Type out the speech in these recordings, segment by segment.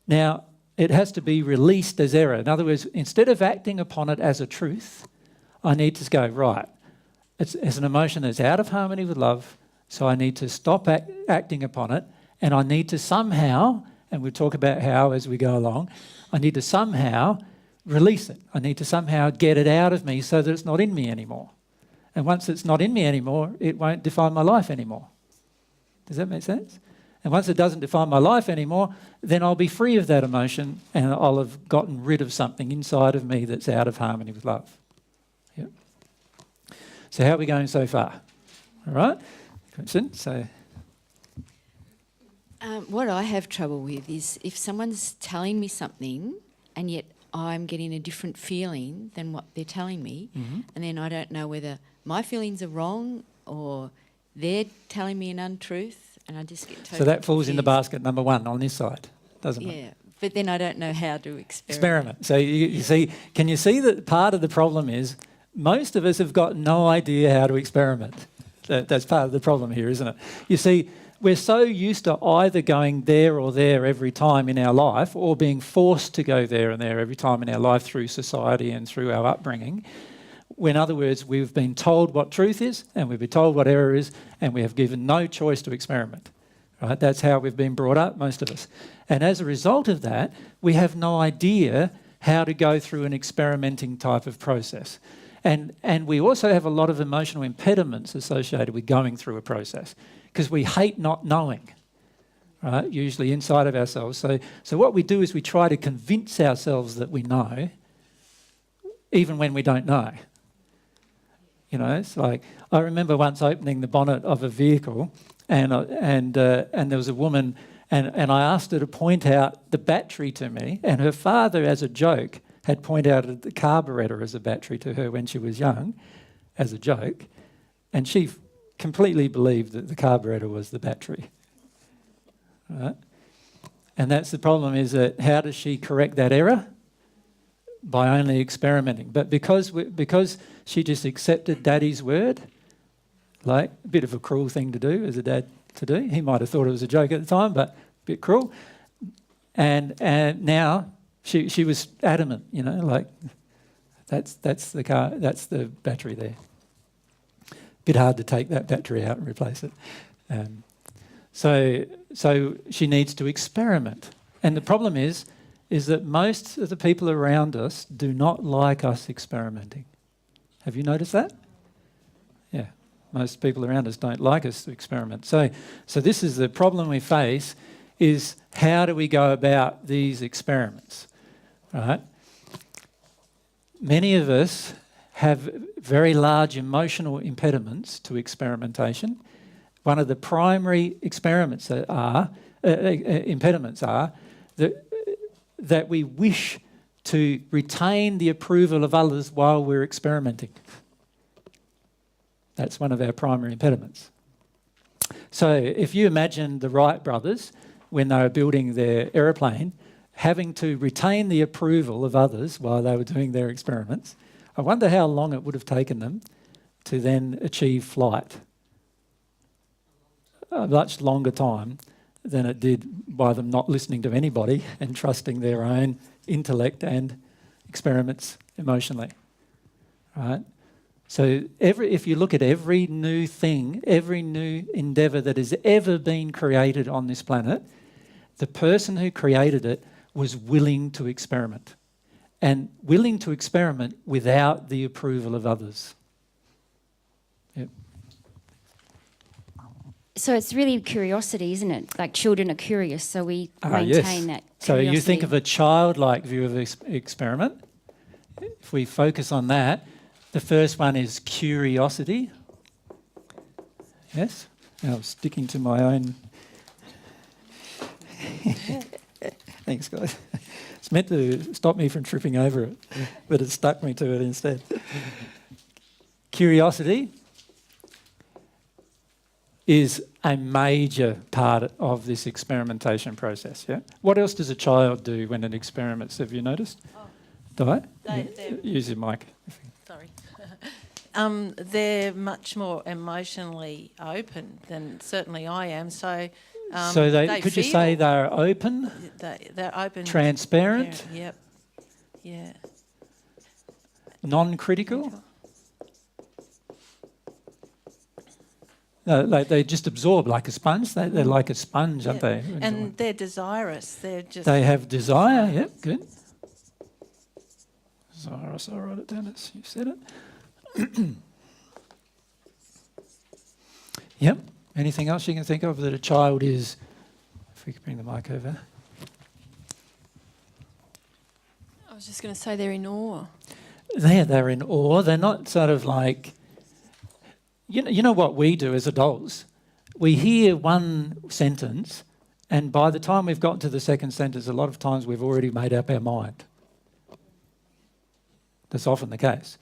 Now, it has to be released as error. In other words, instead of acting upon it as a truth, I need to go, right, it's an emotion that's out of harmony with love, so I need to stop acting upon it, and I need to somehow, and we'll talk about how as we go along, I need to somehow release it. I need to somehow get it out of me so that it's not in me anymore. And once it's not in me anymore, it won't define my life anymore. Does that make sense? And once it doesn't define my life anymore, then I'll be free of that emotion and I'll have gotten rid of something inside of me that's out of harmony with love. Yep. So how are we going so far? All right? Question? So... what I have trouble with is if someone's telling me something and yet I'm getting a different feeling than what they're telling me, and then I don't know whether my feelings are wrong or they're telling me an untruth, and I just get totally So that falls confused. in the basket number one on this side, doesn't it? Yeah, but then I don't know how to Experiment. So you see, can you see that part of the problem is most of us have got no idea how to experiment. That's part of the problem here, isn't it? You see, we're so used to either going there or there every time in our life or being forced to go there and there every time in our life through society and through our upbringing. In other words, we've been told what truth is and we've been told what error is and we have given no choice to experiment. Right? That's how we've been brought up, most of us. And as a result of that, we have no idea how to go through an experimenting type of process. And we also have a lot of emotional impediments associated with going through a process because we hate not knowing, right? Usually inside of ourselves. So what we do is we try to convince ourselves that we know, even when we don't know. You know, it's like, I remember once opening the bonnet of a vehicle and there was a woman and I asked her to point out the battery to me, and her father, as a joke, had pointed out the carburettor as a battery to her when she was young, as a joke, and she completely believed that the carburettor was the battery. Right? And that's the problem, is that how does she correct that error? By only experimenting. But because she just accepted Daddy's word, like a bit of a cruel thing to do as a dad to do. He might have thought it was a joke at the time, but a bit cruel. And now she was adamant, you know, like that's the battery there. Bit hard to take that battery out and replace it. So she needs to experiment. And the problem is that most of the people around us do not like us experimenting. Have you noticed that? Yeah, most people around us don't like us to experiment. So this is the problem we face, is how do we go about these experiments, right? Many of us have very large emotional impediments to experimentation. One of the primary impediments are that we wish to retain the approval of others while we're experimenting. That's one of our primary impediments. So if you imagine the Wright brothers, when they were building their aeroplane, having to retain the approval of others while they were doing their experiments, I wonder how long it would have taken them to then achieve flight. A much longer time than it did by them not listening to anybody and trusting their own intellect and experiments emotionally, right? So if you look at every new thing, every new endeavour that has ever been created on this planet, the person who created it was willing to experiment, and willing to experiment without the approval of others. Yep. So it's really curiosity, isn't it? Like children are curious, so we maintain that curiosity. So you think of a childlike view of experiment. If we focus on that, the first one is curiosity. Yes? Now I'm sticking to my own... Thanks, guys. It's meant to stop me from tripping over it, but it stuck me to it instead. Curiosity is a major part of this experimentation process, yeah? What else does a child do when it experiments? Have you noticed? Do I? Use your mic. Sorry. They're much more emotionally open than certainly I am. So So could you say they're open? They're open. Transparent? Yep. Yeah. Non-critical? No, like they just absorb like a sponge. They're like a sponge, aren't they? And they're desirous. They have desire. Yep, good. Desirous. I'll write it down as you said it. Yep. Anything else you can think of that a child is? If we could bring the mic over. I was just going to say they're in awe. They're in awe. They're not sort of like. You know what we do as adults? We hear one sentence, and by the time we've gotten to the second sentence, a lot of times we've already made up our mind. That's often the case.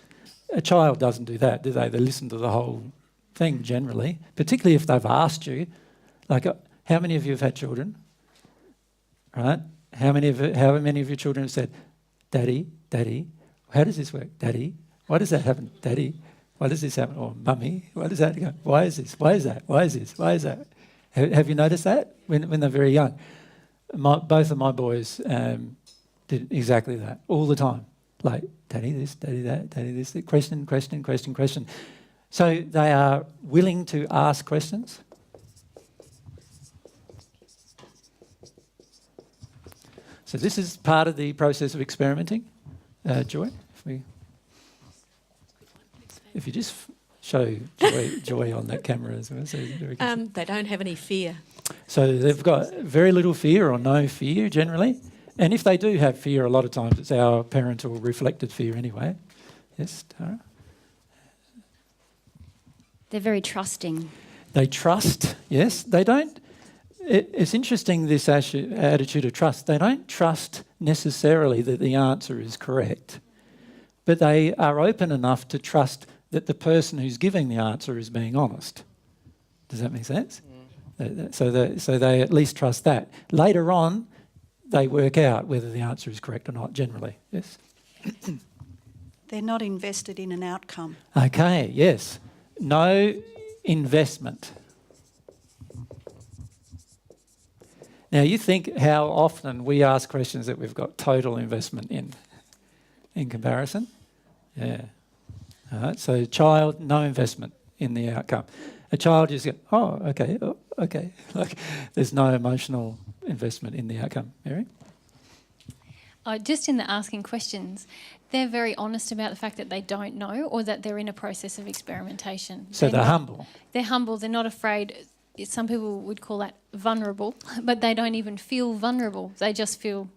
A child doesn't do that, do they? They listen to the whole thing generally, particularly if they've asked you. Like, how many of you have had children? Right? How many of your children have said, "Daddy, Daddy, how does this work? Daddy, why does that happen? Daddy, why does this happen?" Or "Mummy, why does that go? Why is this? Why is that? Why is this? Why is that?" Have you noticed that when they're very young? Both of my boys did exactly that all the time. Like, "Daddy this, Daddy that, Daddy this." Question, question, question, question. So they are willing to ask questions. So this is part of the process of experimenting. Joy, if you just show Joy on that camera as well. So they don't have any fear. So they've got very little fear or no fear generally. And if they do have fear, a lot of times it's our parental reflected fear anyway. Yes, Tara? They're very trusting. They trust, yes. They don't... It's interesting, this attitude of trust. They don't trust necessarily that the answer is correct, but they are open enough to trust that the person who's giving the answer is being honest. Does that make sense? Mm. So they at least trust that. Later on, they work out whether the answer is correct or not, generally. Yes? They're not invested in an outcome. Okay, yes. No investment. Now, you think how often we ask questions that we've got total investment in comparison? Yeah. All right, so child, no investment in the outcome. A child just goes, oh, okay. Like, there's no emotional investment in the outcome. Mary? Just in the asking questions, they're very honest about the fact that they don't know or that they're in a process of experimentation. So they're humble. They're humble. They're not afraid. Some people would call that vulnerable, but they don't even feel vulnerable. They just feel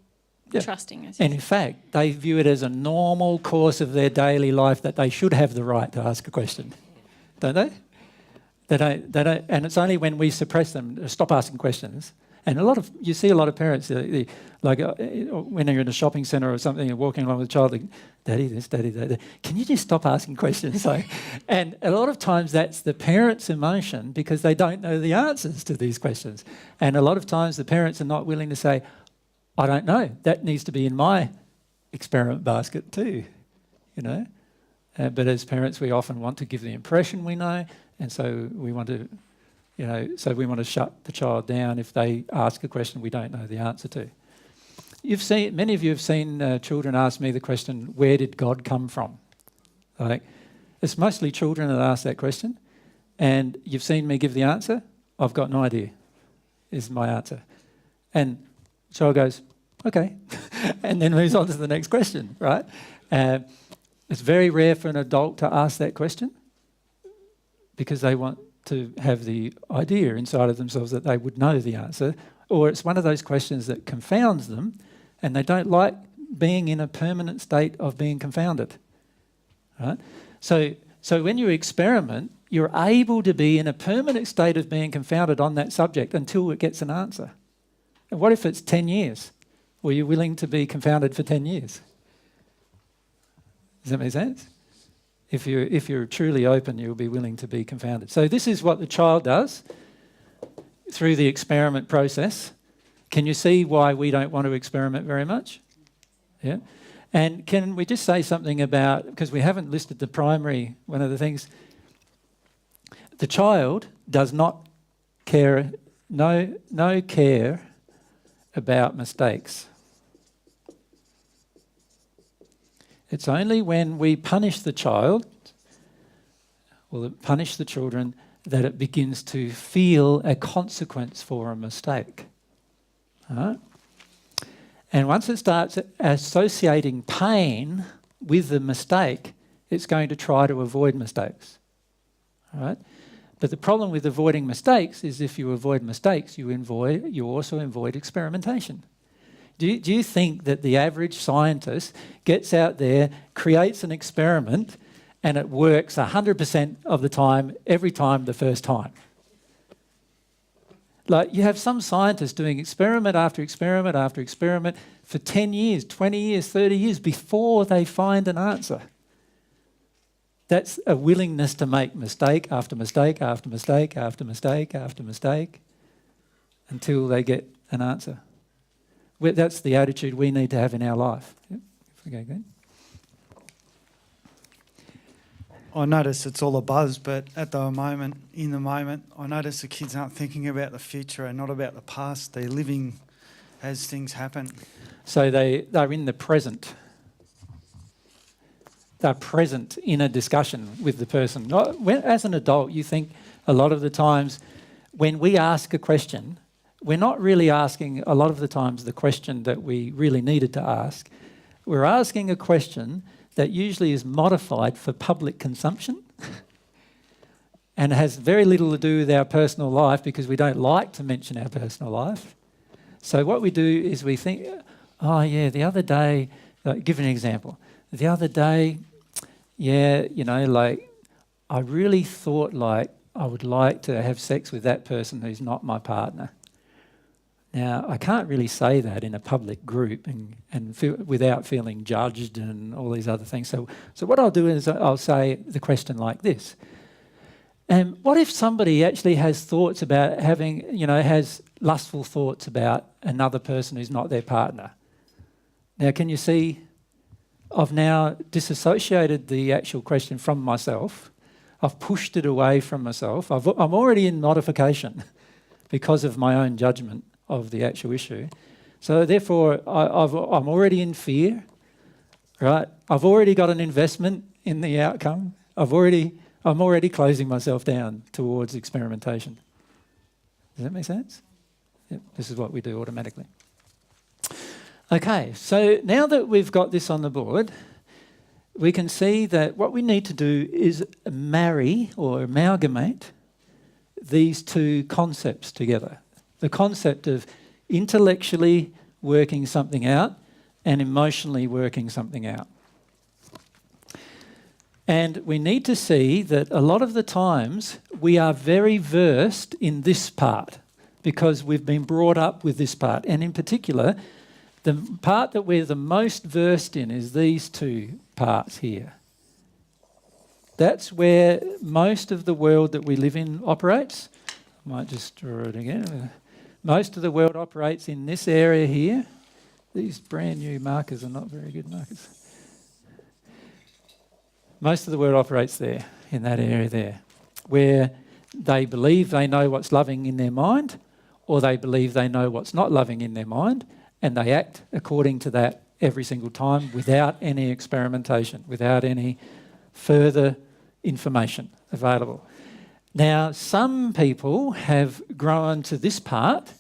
trusting. And in fact, they view it as a normal course of their daily life that they should have the right to ask a question, don't they? They don't, and it's only when we suppress them to stop asking questions. And you see a lot of parents, like when you're in a shopping centre or something and walking along with a child, like, "Daddy this, Daddy that, can you just stop asking questions?" And a lot of times that's the parent's emotion because they don't know the answers to these questions. And a lot of times the parents are not willing to say, "I don't know, that needs to be in my experiment basket too," you know. But as parents, we often want to give the impression we know, and so we want to... we want to shut the child down if they ask a question we don't know the answer to. Many of you have seen children ask me the question, "Where did God come from?" Like, it's mostly children that ask that question, and you've seen me give the answer. "I've got no idea," is my answer. And the child goes, "Okay," and then moves on to the next question, right? It's very rare for an adult to ask that question because they want to have the idea inside of themselves that they would know the answer, or it's one of those questions that confounds them and they don't like being in a permanent state of being confounded. Right? So when you experiment, you're able to be in a permanent state of being confounded on that subject until it gets an answer. And what if it's 10 years? Were you willing to be confounded for 10 years? Does that make sense? If you're truly open, you'll be willing to be confounded. So this is what the child does through the experiment process. Can you see why we don't want to experiment very much? Yeah. And can we just say something about, because we haven't listed the primary, one of the things, the child does not care no care about mistakes. It's only when we punish the child or punish the children that it begins to feel a consequence for a mistake. All right? And once it starts associating pain with the mistake, it's going to try to avoid mistakes. All right? But the problem with avoiding mistakes is if you avoid mistakes, you also avoid experimentation. Do you think that the average scientist gets out there, creates an experiment, and it works 100% of the time, every time, the first time? Like, you have some scientists doing experiment after experiment after experiment for 10 years, 20 years, 30 years before they find an answer. That's a willingness to make mistake after mistake after mistake after mistake after mistake until they get an answer. That's the attitude we need to have in our life. Yep. Okay, good. I notice it's all a buzz, but in the moment, I notice the kids aren't thinking about the future and not about the past. They're living as things happen. So they're in the present. They're present in a discussion with the person. As an adult, you think a lot of the times when we ask a question, we're not really asking a lot of the times the question that we really needed to ask. We're asking a question that usually is modified for public consumption and has very little to do with our personal life because we don't like to mention our personal life. So what we do is we think, oh yeah, the other day, give an example. The other day, yeah, I really thought I would like to have sex with that person who's not my partner. Now, I can't really say that in a public group and without feeling judged and all these other things. So what I'll do is I'll say the question like this. What if somebody actually has thoughts about has lustful thoughts about another person who's not their partner? Now, can you see I've now disassociated the actual question from myself. I've pushed it away from myself. I'm already in modification because of my own judgment of the actual issue. So therefore, I'm already in fear, right? I've already got an investment in the outcome. I'm already closing myself down towards experimentation. Does that make sense? Yep, this is what we do automatically. Okay, so now that we've got this on the board, we can see that what we need to do is marry or amalgamate these two concepts together. The concept of intellectually working something out and emotionally working something out. And we need to see that a lot of the times we are very versed in this part because we've been brought up with this part. And in particular, the part that we're the most versed in is these two parts here. That's where most of the world that we live in operates. I might just draw it again. Most of the world operates in this area here. These brand new markers are not very good markers. Most of the world operates there, in that area there, where they believe they know what's loving in their mind, or they believe they know what's not loving in their mind, and they act according to that every single time without any experimentation, without any further information available. Now, some people have grown to this part,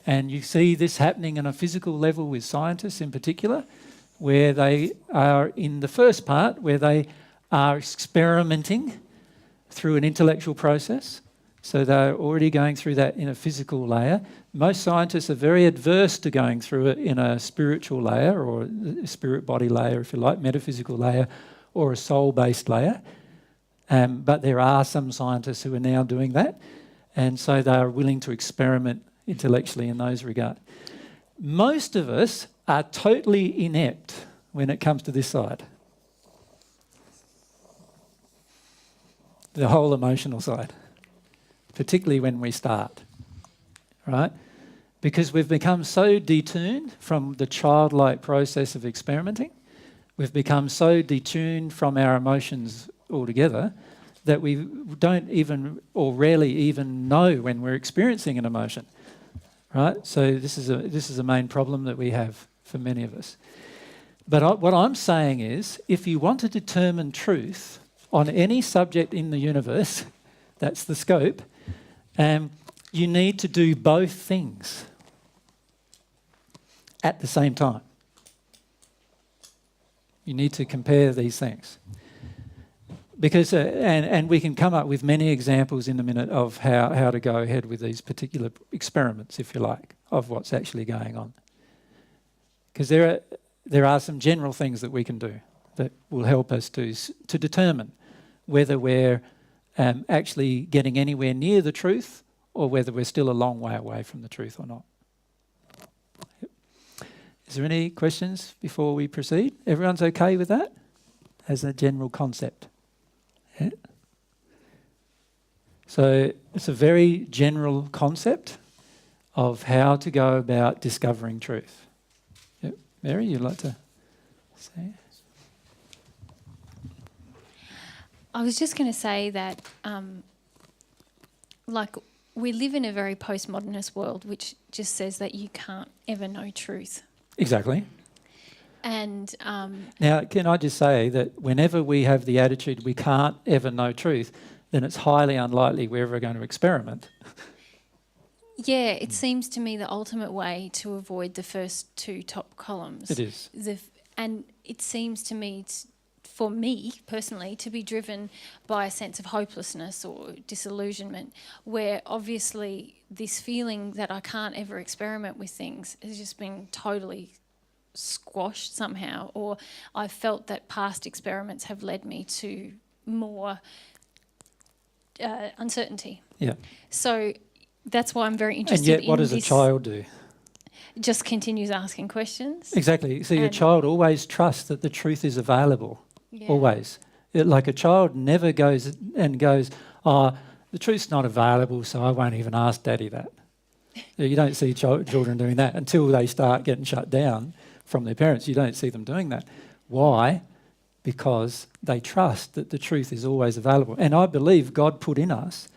and you see this happening on a physical level with scientists in particular, where they are in the first part, where they are experimenting through an intellectual process. So they're already going through that in a physical layer. Most scientists are very adverse to going through it in a spiritual layer or a spirit body layer, if you like, metaphysical layer, or a soul-based layer. But there are some scientists who are now doing that, and so they are willing to experiment intellectually in those regards. Most of us are totally inept when it comes to this side. The whole emotional side, particularly when we start, right? Because we've become so detuned from the childlike process of experimenting, we've become so detuned from our emotions altogether that we don't even or rarely even know when we're experiencing an emotion. right? So this is a main problem that we have for many of us. But what I'm saying is, if you want to determine truth on any subject in the universe, that's the scope, you need to do both things at the same time. You need to compare these things. Because, and we can come up with many examples in a minute of how to go ahead with these particular experiments, if you like, of what's actually going on. Because there are some general things that we can do that will help us to determine whether we're actually getting anywhere near the truth or whether we're still a long way away from the truth or not. Yep. Is there any questions before we proceed? Everyone's okay with that as a general concept? Yeah. So it's a very general concept of how to go about discovering truth. Yep. Mary, you'd like to say? I was just going to say that, like, we live in a very postmodernist world which just says that you can't ever know truth. Exactly. And now, can I just say that whenever we have the attitude we can't ever know truth, then it's highly unlikely we're ever going to experiment. yeah, it seems to me the ultimate way to avoid the first two top columns. It is. And it seems to me, for me personally, to be driven by a sense of hopelessness or disillusionment, where obviously this feeling that I can't ever experiment with things has just been totally squashed somehow, or I've felt that past experiments have led me to more uncertainty. Yeah. So that's why I'm very interested in And yet, what does a child do? Just continues asking questions. Exactly. See, a child always trusts that the truth is available. Yeah. Always. Like a child never goes and goes, oh, the truth's not available, so I won't even ask Daddy that. You don't see children doing that until they start getting shut down from their parents. You don't see them doing that. Why? Because they trust that the truth is always available. And I believe God put in us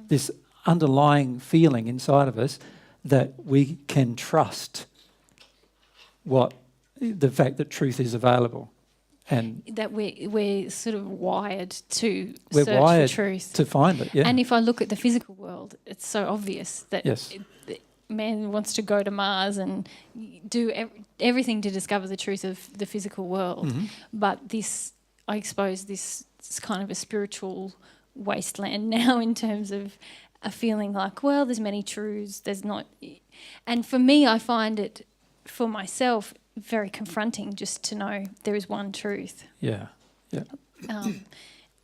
this underlying feeling inside of us that we can trust the fact that truth is available. And that we're sort of wired to we're search wired for truth. to find it, yeah. And if I look at the physical world, it's so obvious that Yes. Man wants to go to Mars and do everything to discover the truth of the physical world. Mm-hmm. But I suppose this is kind of a spiritual wasteland now in terms of a feeling like, well, there's many truths, there's not. And for me, I find it, for myself, very confronting just to know there is one truth. Yeah, yeah.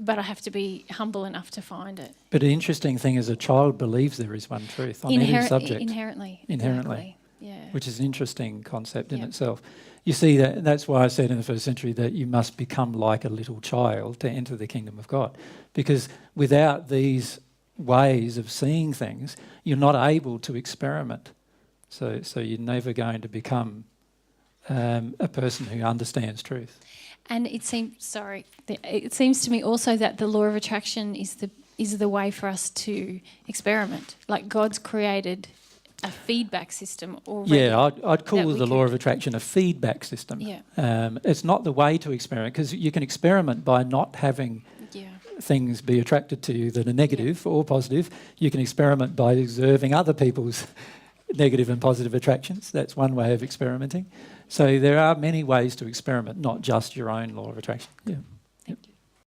But I have to be humble enough to find it. But the interesting thing is a child believes there is one truth on any subject. Inherently. Inherently. Exactly. Yeah. Which is an interesting concept in itself. You see, that's why I said in the first century that you must become like a little child to enter the kingdom of God. Because without these ways of seeing things, you're not able to experiment. So you're never going to become a person who understands truth. And it seems to me also that the law of attraction is the way for us to experiment. Like God's created a feedback system already. Yeah, I'd call the law of attraction a feedback system. Yeah. It's not the way to experiment, because you can experiment by not having things be attracted to you that are negative or positive. You can experiment by observing other people's negative and positive attractions. That's one way of experimenting. So there are many ways to experiment, not just your own law of attraction. Yeah.